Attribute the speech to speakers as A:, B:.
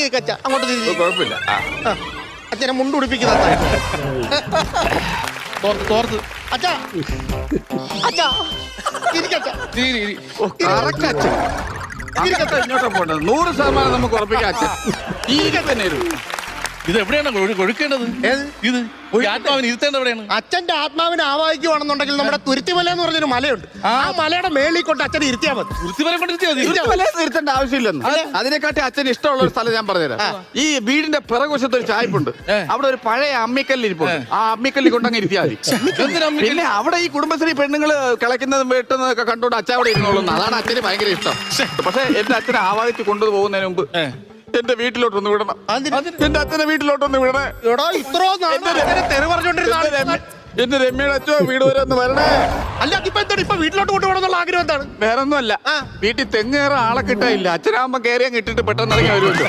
A: ബാക്കി അച്ഛ അങ്ങോട്ട് തിരിഞ്ഞ്.
B: കുഴപ്പമില്ല.
A: ആ, അച്ഛനെ മുണ്ടുടിപ്പിക്കുന്ന
C: തോർത്ത്
A: അച്ഛാ അച്ഛാ ഇരിക്കച്ഛാ
B: കറക്റ്റ് അച്ഛൻ. ഇരിക്കട്ടെ, ഇങ്ങോട്ടാ പോണ്ടത്. 100% നമുക്ക് ഉറപ്പിക്കാം അച്ഛൻ. ഈ തന്നെ ഒരു
C: ഇത് എവിടെയാണ് കൊഴുക്കേണ്ടത്?
A: ഏത്?
C: ഇത് ഈ ആത്മാവിന് ഇരുത്തേണ്ടത് എവിടെയാണ്?
A: അച്ഛന്റെ ആത്മാവിനെ ആവാഹിക്കുവാണെന്നുണ്ടെങ്കിൽ നമ്മുടെ തുരുത്തിമല എന്ന് പറഞ്ഞൊരു മലയുണ്ട്. ആ മലയുടെ മേളിൽ കൊണ്ട് അച്ഛനെ ഇരുത്തിയാൽ മതി.
C: വൃത്തിപരം കൊണ്ടിരുത്തിയാ മതി.
B: ഇതുപോലെ നിർത്തേണ്ട ആവശ്യമില്ലെന്ന്. അതിനെക്കാട്ടി അച്ഛന് ഇഷ്ടമുള്ള ഒരു സ്ഥലം ഞാൻ പറഞ്ഞുതരാം. ഈ വീടിന്റെ പിറകുവശത്ത് ഒരു ചായ്പുണ്ട്. അവിടെ ഒരു പഴയ അമ്മിക്കല്ല് ഇരിപ്പുണ്ട്. ആ അമ്മിക്കല്ലിൽ കൊണ്ടങ്ങ് ഇരുത്തിയാൽ മതി.
C: എന്തിനാ അമ്മയ്ക്ക്?
B: പിന്നെ അവിടെ ഈ കുടുംബശ്രീ പെണ്ണുങ്ങള് കിളയ്ക്കുന്നതും വെട്ടുന്നതൊക്കെ കണ്ടോണ്ട് അച്ഛൻ അവിടെ ഇരുന്നോളും. അതാണ് അച്ഛന് ഭയങ്കര ഇഷ്ടം. പക്ഷെ എന്റെ അച്ഛനെ ആവാഹിച്ച് കൊണ്ടുപോകുന്നതിന് മുമ്പ് എന്റെ വീട്ടിലോട്ടൊന്ന് വിടണം. എന്റെ അച്ഛനെ വീട്ടിലോട്ടൊന്ന് വിടണേ.
A: എടോ ഇത്രോ തെറി പറഞ്ഞോണ്ടിരുന്ന
B: എന്റെ രമ്യയുടെ അച്ഛോ വീട് വരെ ഒന്ന് വരണേ.
A: അല്ല ഇപ്പൊ എന്താണ് ഇപ്പൊ വീട്ടിലോട്ട് കൊണ്ടുപോകണമെന്നുള്ള ആഗ്രഹം എന്താണ്?
B: വേറൊന്നുമല്ല, വീട്ടിൽ തെങ്ങേറെ ആളെ കിട്ടാനില്ല. അച്ഛനാകുമ്പോ കയറിയാൻ കിട്ടിട്ട് പെട്ടെന്ന് ഇറങ്ങി വരുമല്ലോ.